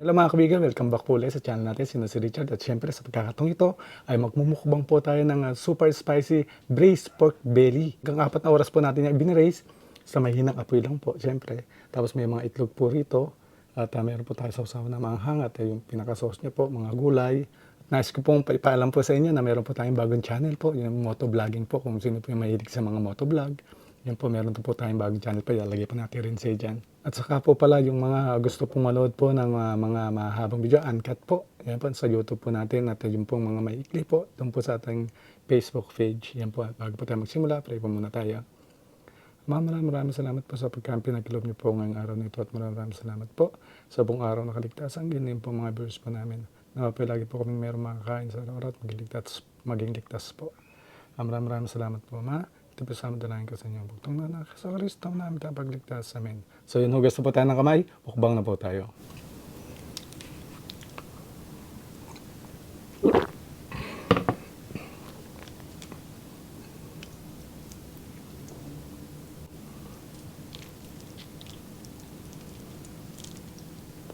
Hello mga kaibigan, welcome back po ulit sa channel natin, si Richard. At syempre sa pagkakataong ito ay magmumukbang po tayo ng super spicy braised pork belly. Hanggang 4 na oras po natin yung ibiniraise sa mahinang apoy lang po, syempre. Tapos may mga itlog po rito at meron po tayo sausaw na maanghang at yung pinaka-sauce niya po, mga gulay. Nais ko pong ipaalam po sa inyo na meron po tayong bagong channel po, yung motovlogging po, kung sino po yung mahilig sa mga motovlog. Yan po, meron po tayong bagong channel po, ilalagay po natin rin sa dyan. At saka po pala yung mga gusto pong manood po ng mga mahabang video, uncut po. Yan po sa YouTube po natin at yung pong mga maikli po, doon po sa ating Facebook page. Yan po, bago po tayo magsimula, pray po muna tayo. Maraming salamat po sa pagkampi na kilob niyo po ngayong araw na ito at maraming salamat po sa buong araw na kaligtasan. Ganyan po mga viewers po namin. Nawa po lagi po kami mayroong makakain sa araw at maging ligtas po. Maraming salamat po ma. Ito po sa dalangin ko sa inyo. Bugtong na sa Kristo namin kapagligtas. Amen. So yun, hugas na po tayo ng kamay. Mukbang na po tayo.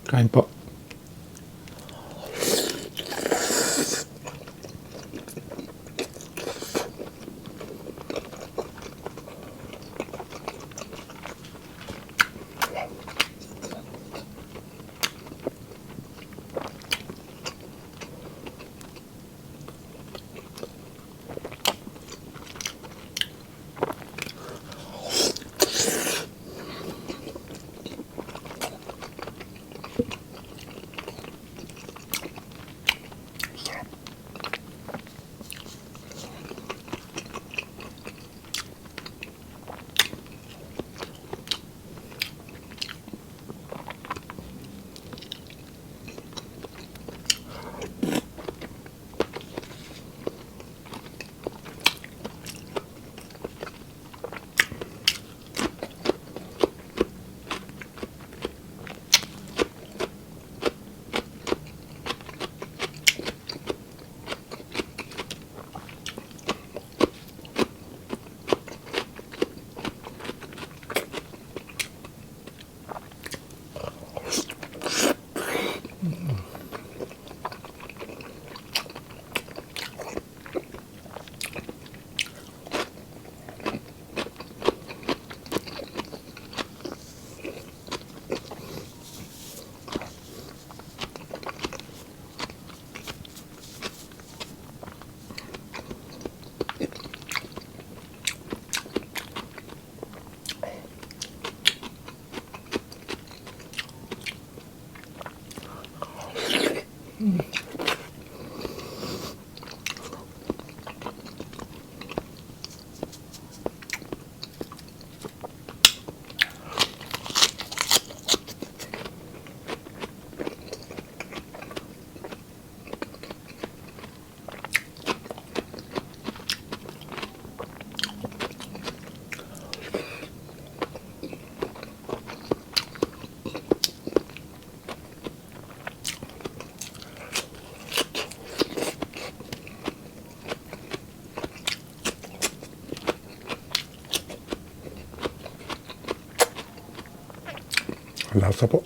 Kain po. Lasa po.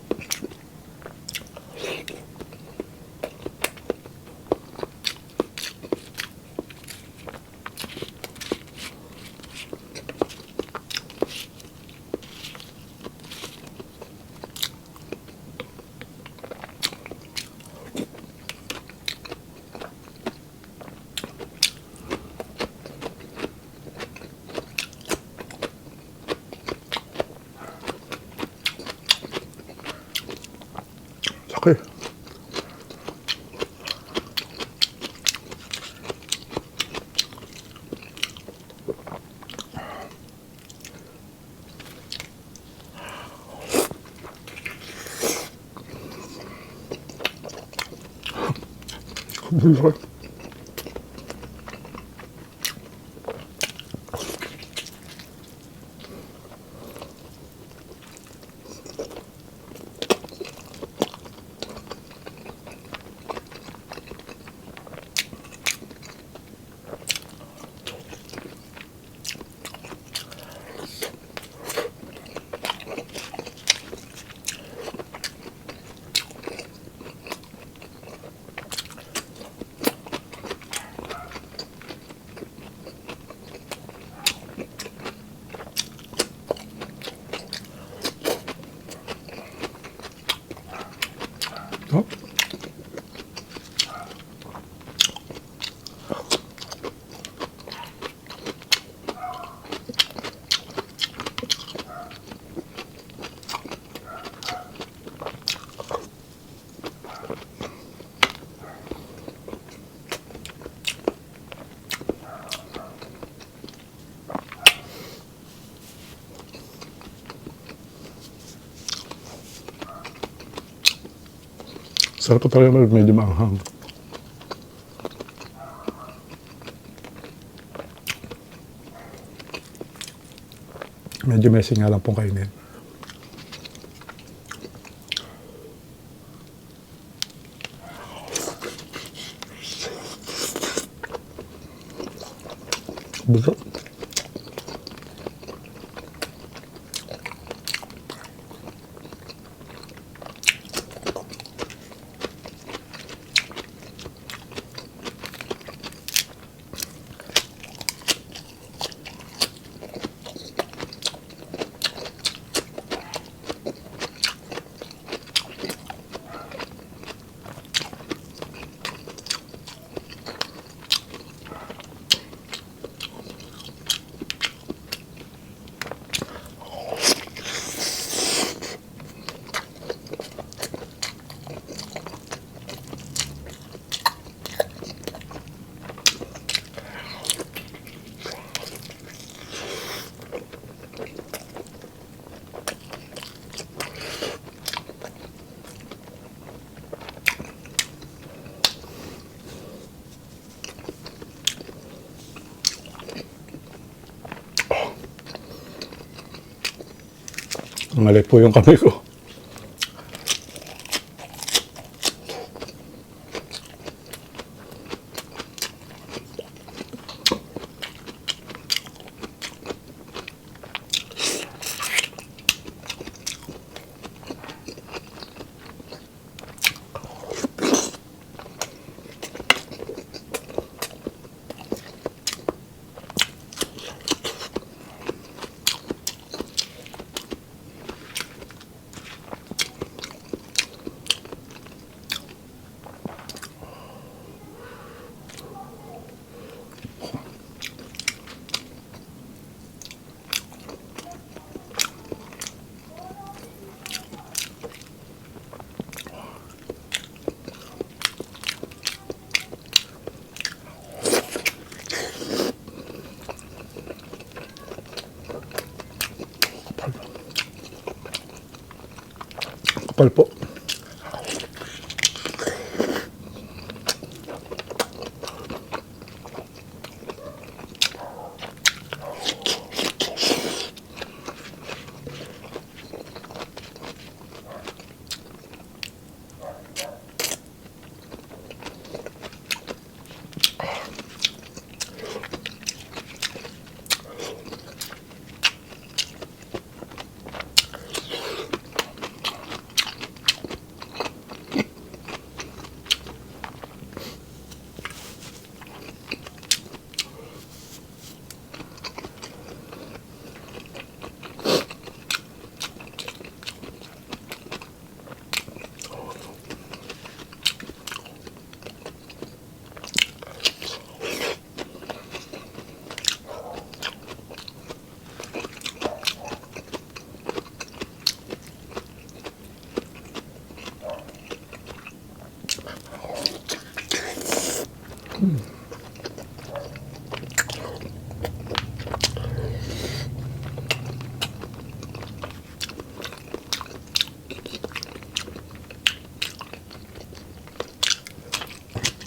Okay. Bullshit. Oh. Sarap pa talaga medyo maanghang. Medyo messy nga lang pong kainin. Buto. Mali po yung kamay ko. Kapal po.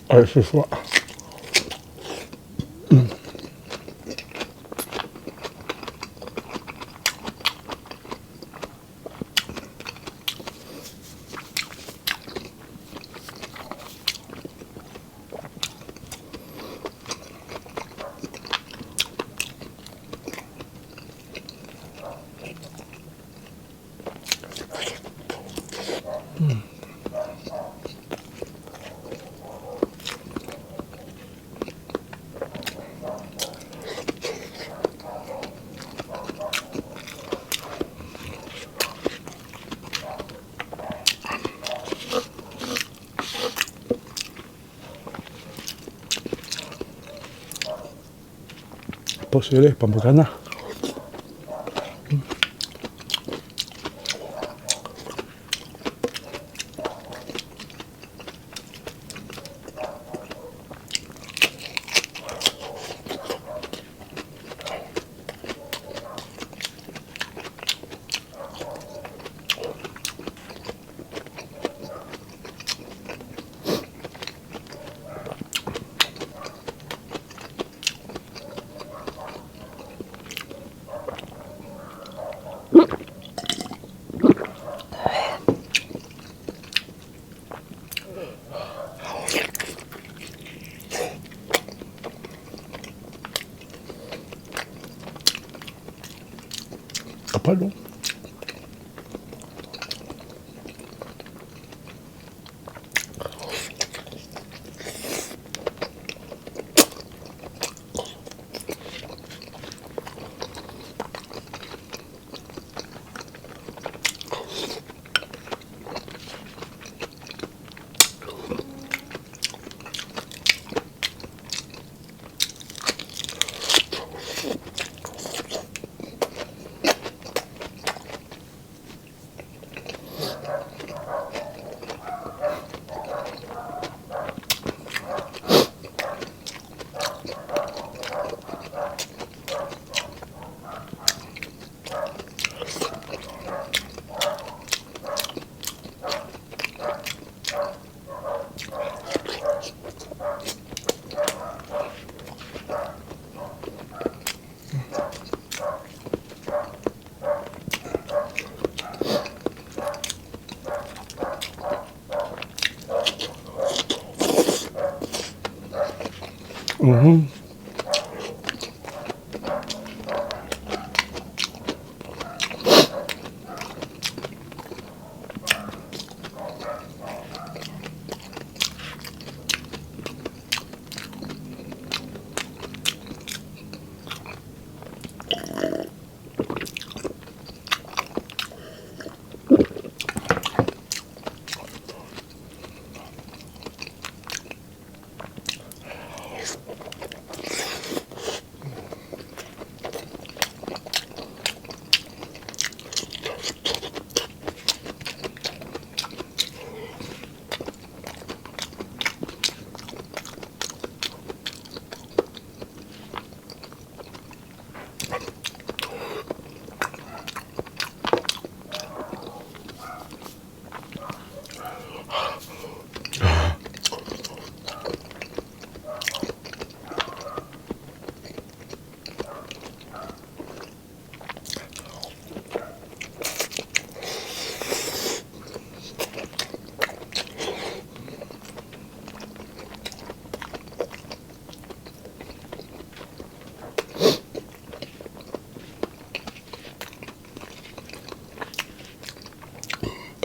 Ay, siswa. Po sili, pambagana. Kapal, no?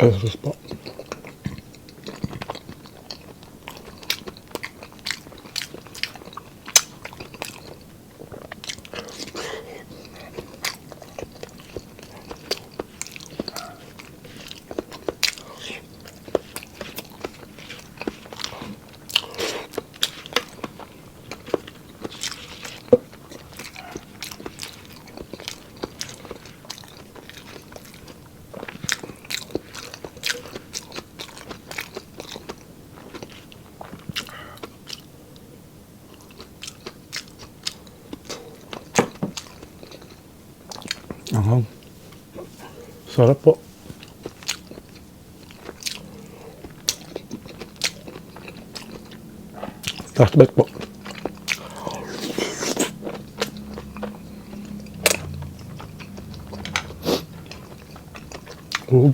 Terus po. Sarap po. Flashback po. Ug.